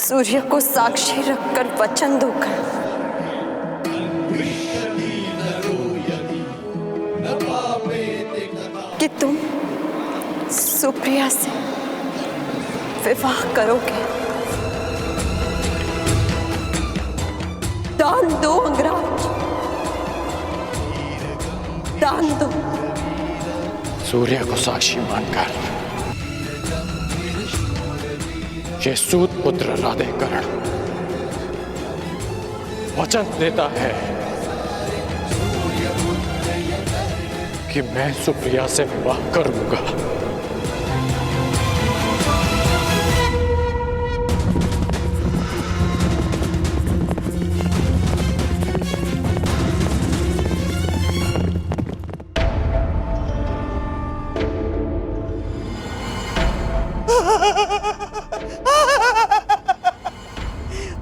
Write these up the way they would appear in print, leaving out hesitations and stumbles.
सूर्य को साक्षी रखकर वचन दूंगा कि तुम सुप्रिया से विवाह करोगे। दान दो अंगराज, दान दो। सूर्य को साक्षी मानकर ये सूत पुत्र राधेकरण वचन देता है कि मैं सुप्रिया से विवाह करूंगा।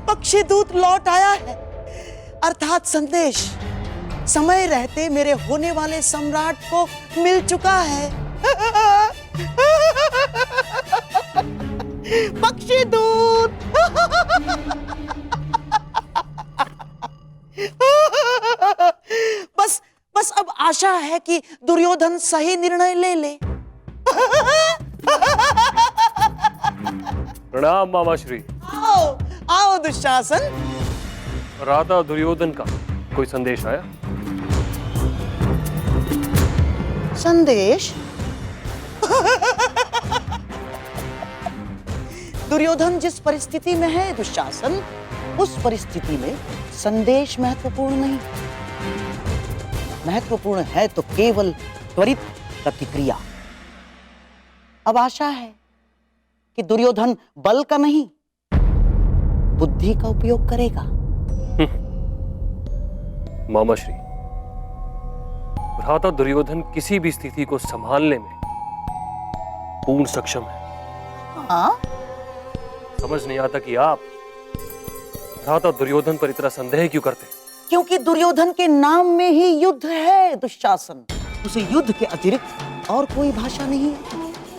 पक्षीदूत लौट आया है, अर्थात संदेश समय रहते मेरे होने वाले सम्राट को मिल चुका है। पक्षीदूत बस अब आशा है कि दुर्योधन सही निर्णय ले ले। प्रणाम मामाश्री। आओ आओ दुशासन। राधा दुर्योधन का कोई संदेश आया? संदेश? दुर्योधन जिस परिस्थिति में है दुशासन, उस परिस्थिति में संदेश महत्वपूर्ण नहीं। महत्वपूर्ण है तो केवल त्वरित प्रतिक्रिया। अब आशा है कि दुर्योधन बल का नहीं, बुद्धि का उपयोग करेगा। मामाश्री, भ्राता दुर्योधन किसी भी स्थिति को संभालने में पूर्ण सक्षम है। हाँ? समझ नहीं आता कि आप भ्राता दुर्योधन पर इतना संदेह क्यों करते? क्योंकि दुर्योधन के नाम में ही युद्ध है दुशासन। उसे युद्ध के अतिरिक्त और कोई भाषा नहीं है।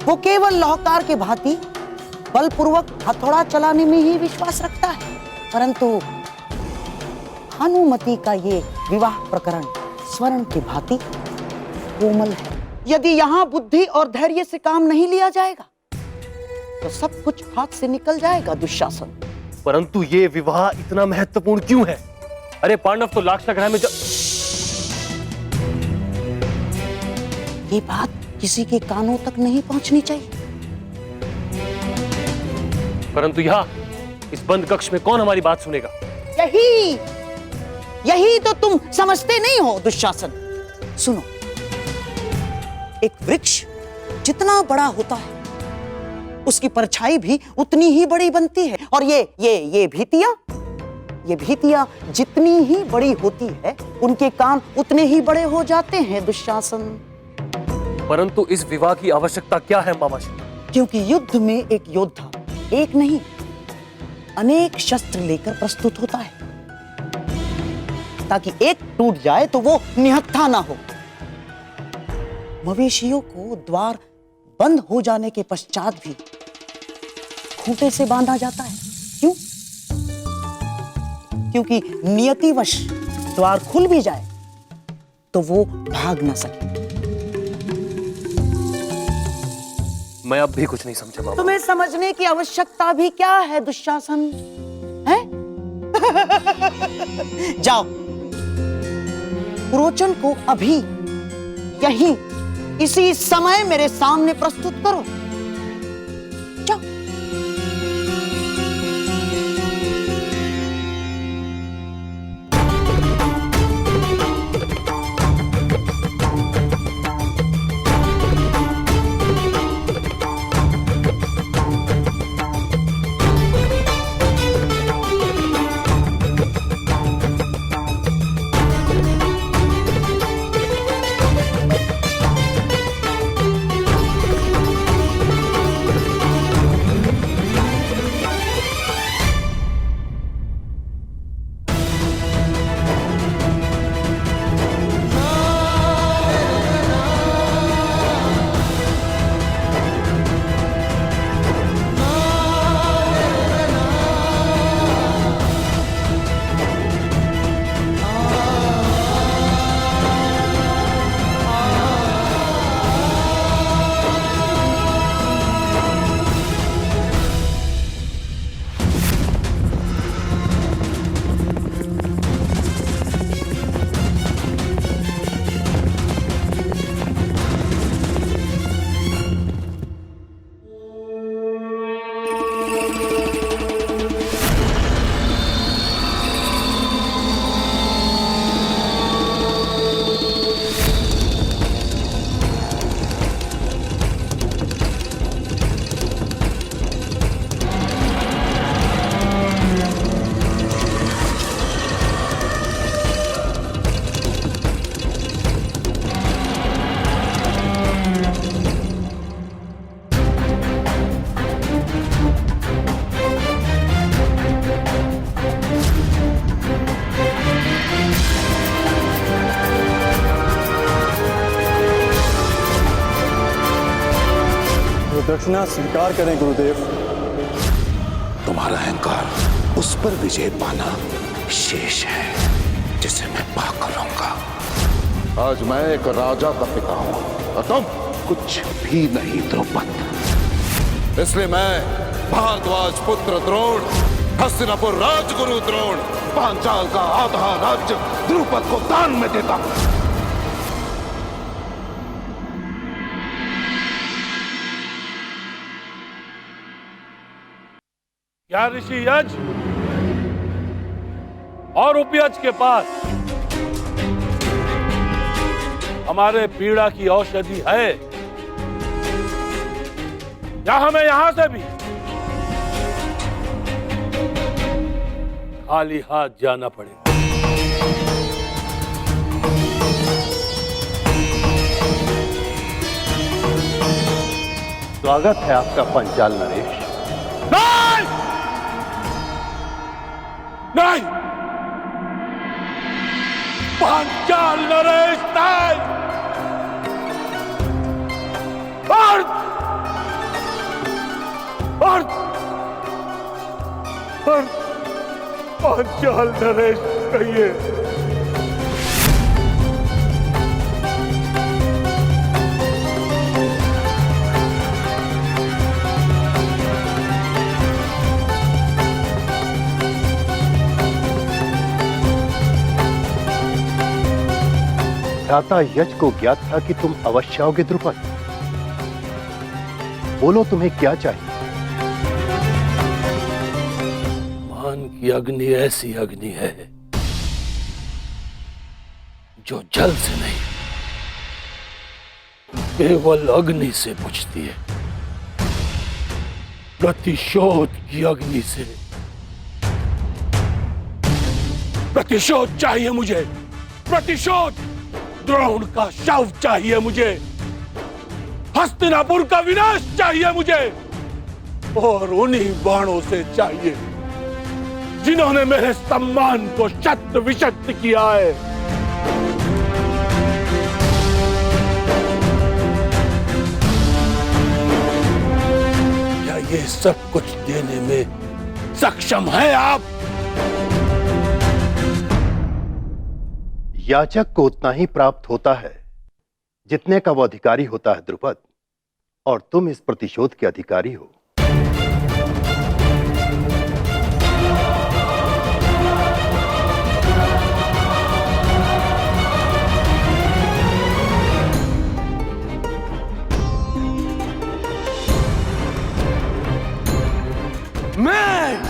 वो केवल लाहौकार के भांति बलपूर्वक हथौड़ा चलाने में ही विश्वास रखता है। परंतु भानुमति का ये विवाह प्रकरण स्वर्ण के भांति कोमल है। यदि यहाँ बुद्धि और धैर्य से काम नहीं लिया जाएगा तो सब कुछ हाथ से निकल जाएगा दुशासन। परंतु ये विवाह इतना महत्वपूर्ण क्यों है? अरे पांडव तो लाक्षागृह में ये बात किसी के कानों तक नहीं पहुंचनी चाहिए। परंतु यहाँ इस बंद कक्ष में कौन हमारी बात सुनेगा? यही तो तुम समझते नहीं हो दुशासन। सुनो, एक वृक्ष जितना बड़ा होता है उसकी परछाई भी उतनी ही बड़ी बनती है। और ये भीतियां जितनी ही बड़ी होती है उनके कान उतने ही बड़े हो जाते हैं दुशासन। परंतु इस विवाह की आवश्यकता क्या है मामाश्री? क्योंकि युद्ध में एक योद्धा एक नहीं अनेक शस्त्र लेकर प्रस्तुत होता है, ताकि एक टूट जाए तो वो निहत्था ना हो। मवेशियों को द्वार बंद हो जाने के पश्चात भी खूंटे से बांधा जाता है। क्यों? क्योंकि नियतिवश द्वार खुल भी जाए तो वो भाग ना सके। मैं अब भी कुछ नहीं समझा मामा। तुम्हें समझने की आवश्यकता भी क्या है दुशासन? है? जाओ, पुरोचन को अभी यहीं इसी समय मेरे सामने प्रस्तुत करो। जाओ। दक्षिणा स्वीकार करें गुरुदेव। तुम्हारा अहंकार, उस पर विजय पाना शेष है जिसे मैं पाकर रहूंगा। आज मैं एक राजा का पिता हूं और तुम कुछ भी नहीं द्रौपद। इसलिए मैं भारद्वाज पुत्र द्रोण, हस्तिनापुर राजगुरु द्रोण, पांचाल का आधा राज्य द्रुपद को दान में देता हूं। क्या ऋषि यज और उपयज के पास हमारे पीड़ा की औषधि है, या हमें यहां से भी खाली हाथ जाना पड़ेगा? स्वागत है आपका पंचाल नरेश। नहीं! नहीं! पांचाल नरेश नहीं! और पांचाल नरेश कहिए। भ्राता यज को ज्ञात था कि तुम अवश्य आओगे द्रुपद। बोलो तुम्हें क्या चाहिए? मान की अग्नि ऐसी अग्नि है जो जल से नहीं, केवल अग्नि से बुझती है। प्रतिशोध की अग्नि से। प्रतिशोध चाहिए मुझे, प्रतिशोध। द्रोण का शव चाहिए मुझे, हस्तिनापुर का विनाश चाहिए मुझे, और उन्हीं बाणों से चाहिए जिन्होंने मेरे सम्मान को शत विशत किया है। क्या ये सब कुछ देने में सक्षम है आप? याचक को उतना ही प्राप्त होता है जितने का वो अधिकारी होता है द्रुपद, और तुम इस प्रतिशोध के अधिकारी हो। मैं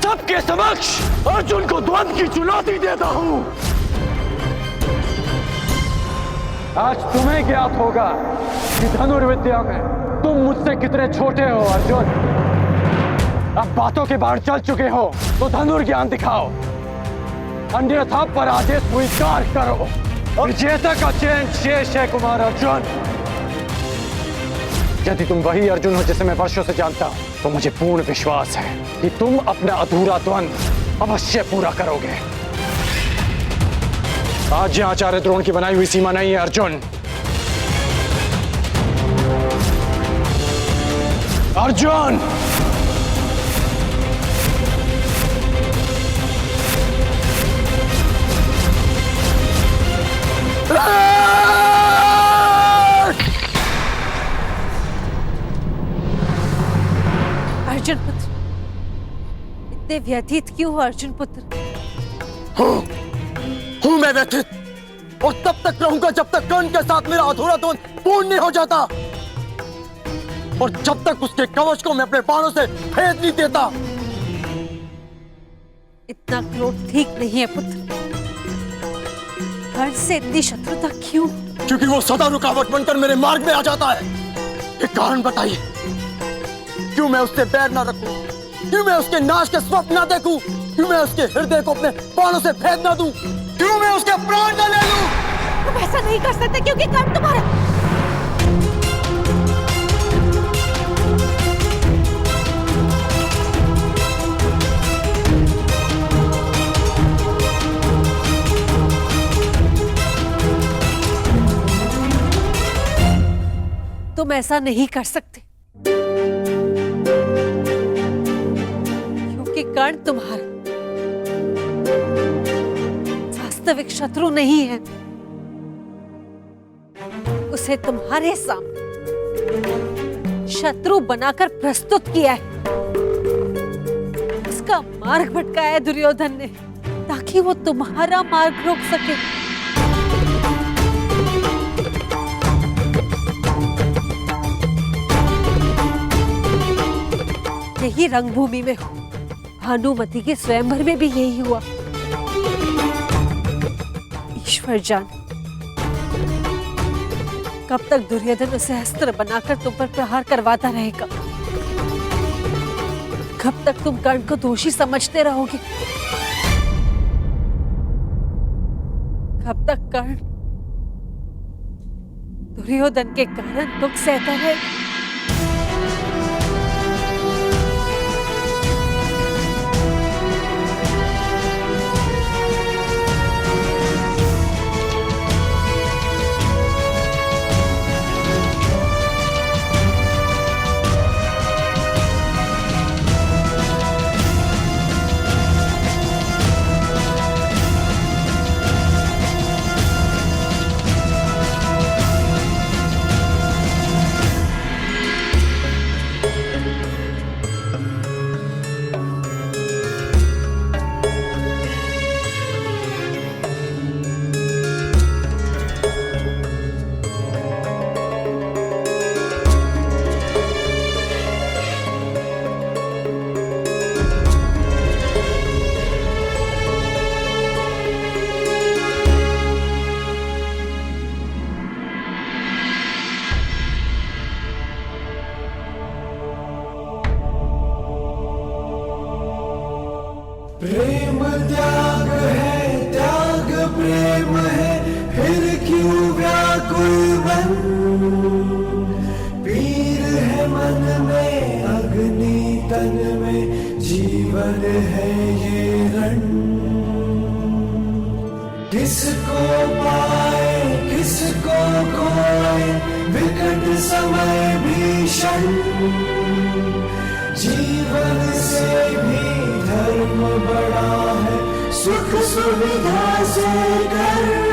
सबके समक्ष अर्जुन को द्वंद्व की चुनौती देता हूं। आज तुम्हें ज्ञात होगा कि धनुर्विद्या में तुम मुझसे कितने छोटे हो अर्जुन। अब बातों के बाहर चल चुके हो तो धनुर्ज्ञान दिखाओ, अन्यथा पराजय स्वीकार करो। विजेता का चयन शेष है कुमार अर्जुन। यदि तुम वही अर्जुन हो जिसे मैं वर्षों से जानता हूं, तो मुझे पूर्ण विश्वास है कि तुम अपना अधूरा द्वंद्व अवश्य पूरा करोगे। आज यह आचार्य द्रोण की बनाई हुई सीमा नहीं है अर्जुन। अर्जुन, अर्जुन पुत्र, इतने व्यथित क्यों हो अर्जुन पुत्र? हूं मैं व्यथित और तब तक रहूंगा जब तक कर्ण के साथ मेरा अधूरा द्वंद्व पूर्ण नहीं हो जाता, और जब तक उसके कवच को मैं अपने बाणों से भेद नहीं देता। इतना क्रोध ठीक नहीं है पुत्र। कर्ण से इतनी शत्रुता क्यों? क्योंकि वो सदा रुकावट बनकर मेरे मार्ग में आ जाता है। एक कारण बताइए, क्यों मैं उससे बैर ना रखूं? क्यों मैं उसके नाश के स्वप्न ना देखूं? क्यों मैं उसके हृदय को अपने बाणों से भेद ना दूं? क्यों मैं उसके प्राण न ले लूं? तुम ऐसा नहीं कर सकते क्योंकि कर्ण तुम्हारा। तुम ऐसा नहीं कर सकते क्योंकि कर्ण तुम्हारा वास्तविक शत्रु नहीं है, उसे तुम्हारे सामने शत्रु बनाकर प्रस्तुत किया है। उसका मार्ग भटकाया दुर्योधन ने ताकि वो तुम्हारा मार्ग रोक सके। यही रंगभूमि में हो, भानुमति के स्वयंवर में भी यही हुआ। ईश्वर जाने कब तक दुर्योधन उसे अस्त्र बनाकर तुम पर प्रहार करवाता रहेगा, कब तक तुम कर्ण को दोषी समझते रहोगे, कब तक कर्ण दुर्योधन के कारण दुख सहता रहेगा। प्रेम त्याग है, त्याग प्रेम है, फिर क्यों व्याकुल मन। पीर है मन में, अग्नि तन में, जीवन है ये रण। किसको पाए किसको खोए, विकट समय भीषण। जीवन से भी धर्म बड़ा है, सुख सुविधा से कर।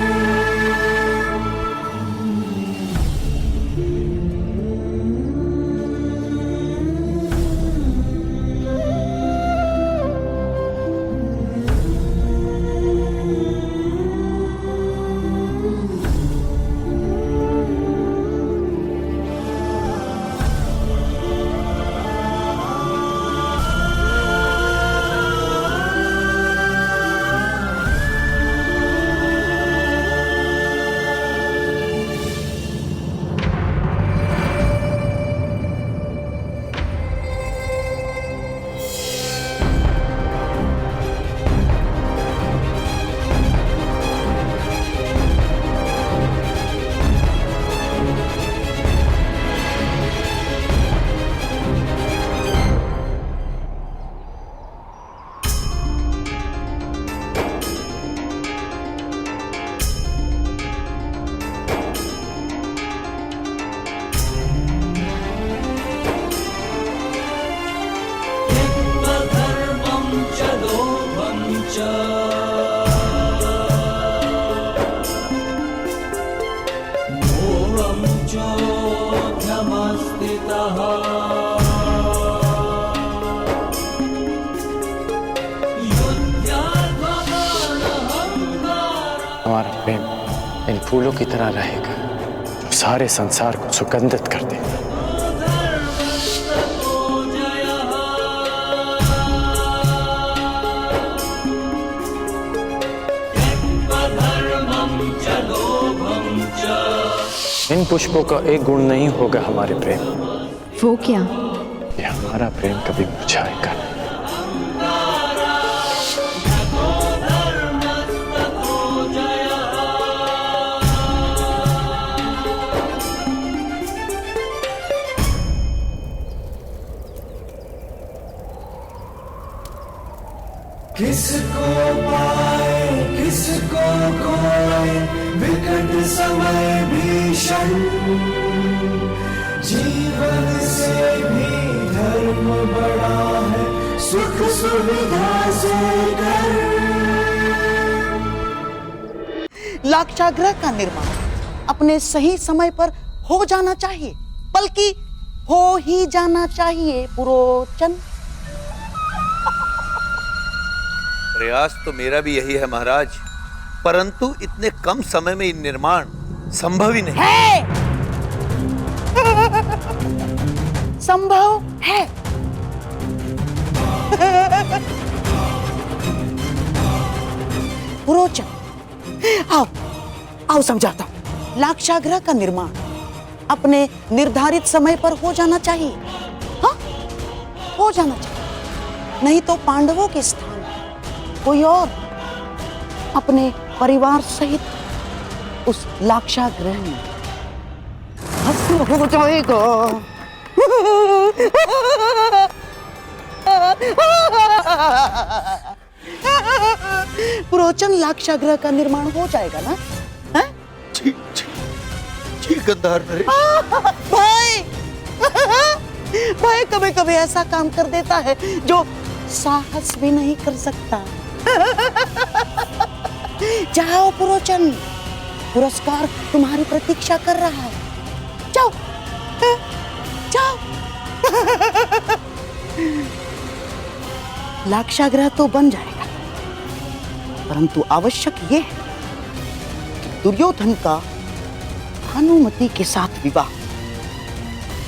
हमारा प्रेम इन फूलों की तरह रहेगा जो सारे संसार को सुगंधित कर देगा। इन पुष्पों का एक गुण नहीं होगा हमारे प्रेम। वो क्या? ये हमारा प्रेम कभी मुरझाएगा नहीं। किसको पाए किसको खोए, विकट समय भीषण। जीवन से भी धर्म बड़ा है, सुख सुविधा से कर। लाक्षागृह का निर्माण अपने सही समय पर हो जाना चाहिए, बल्कि हो ही जाना चाहिए पुरोचन। प्रयास तो मेरा भी यही है महाराज, परंतु इतने कम समय में निर्माण संभव ही नहीं है। संभव है। पुरोचन, आओ आओ समझाता हूं। लाक्षागृह का निर्माण अपने निर्धारित समय पर हो जाना चाहिए। हाँ, हो जाना चाहिए, नहीं तो पांडवों के स्थान कोई और अपने परिवार सहित उस लाक्षागृह में भस्म हो जाएगा। पुरोचन, लाक्षागृह का निर्माण हो जाएगा ना? हैं? जी गंधार भाई भाई कभी कभी ऐसा काम कर देता है जो साहस भी नहीं कर सकता। जाओ पुरोचन, पुरस्कार तुम्हारी प्रतीक्षा कर रहा है। जाओ जाओ। लाक्षागृह तो बन जाएगा, परंतु आवश्यक यह है कि दुर्योधन का भानुमति के साथ विवाह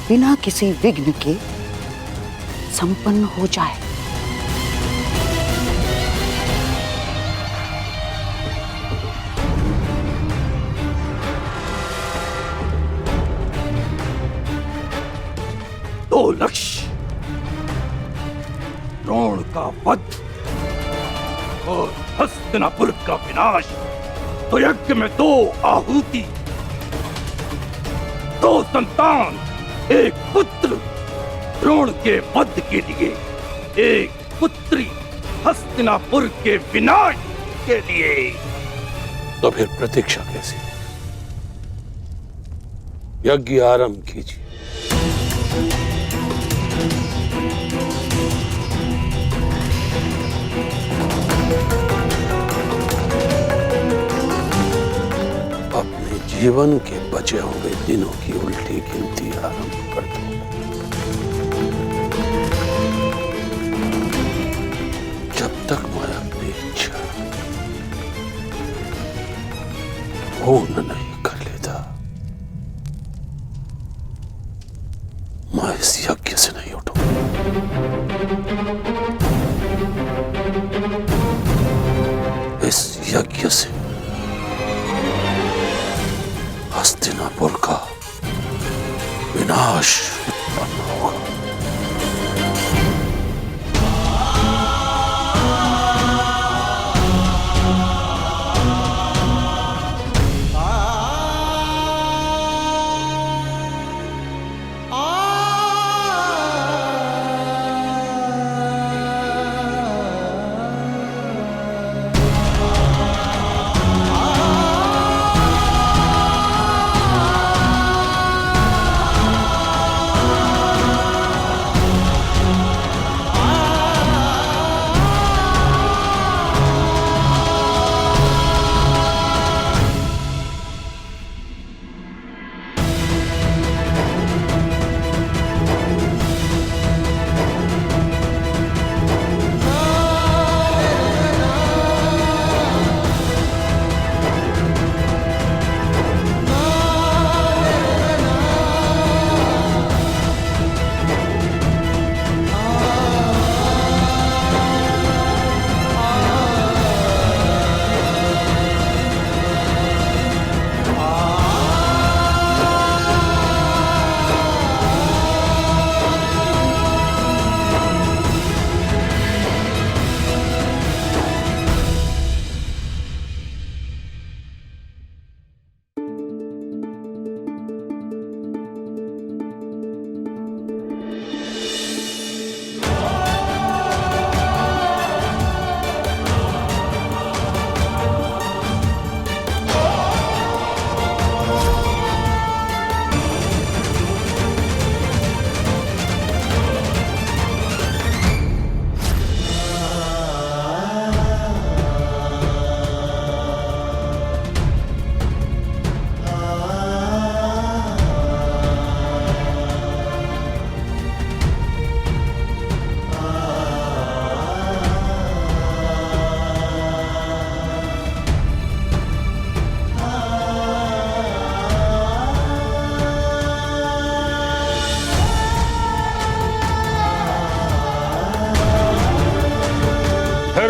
बिना किसी विघ्न के संपन्न हो जाए। दो लक्ष्य, द्रोण का वध और हस्तिनापुर का विनाश। तो यज्ञ में 2 आहुति, 2 संतान, 1 पुत्र द्रोण के वध के लिए, 1 पुत्री हस्तिनापुर के विनाश के लिए। तो फिर प्रतीक्षा कैसी? यज्ञ आरंभ कीजिए। अपने जीवन के बचे हुए दिनों की उल्टी गिनती आरंभ कर दो। जब तक मैं अपनी इच्छा पूर्ण नहीं कर लेता, मैं इस यज्ञ से नहीं उठूंगा। इस यज्ञ से हस्तिनापुर का विनाश उत्पन्न होगा।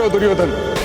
हो दुर्योधन?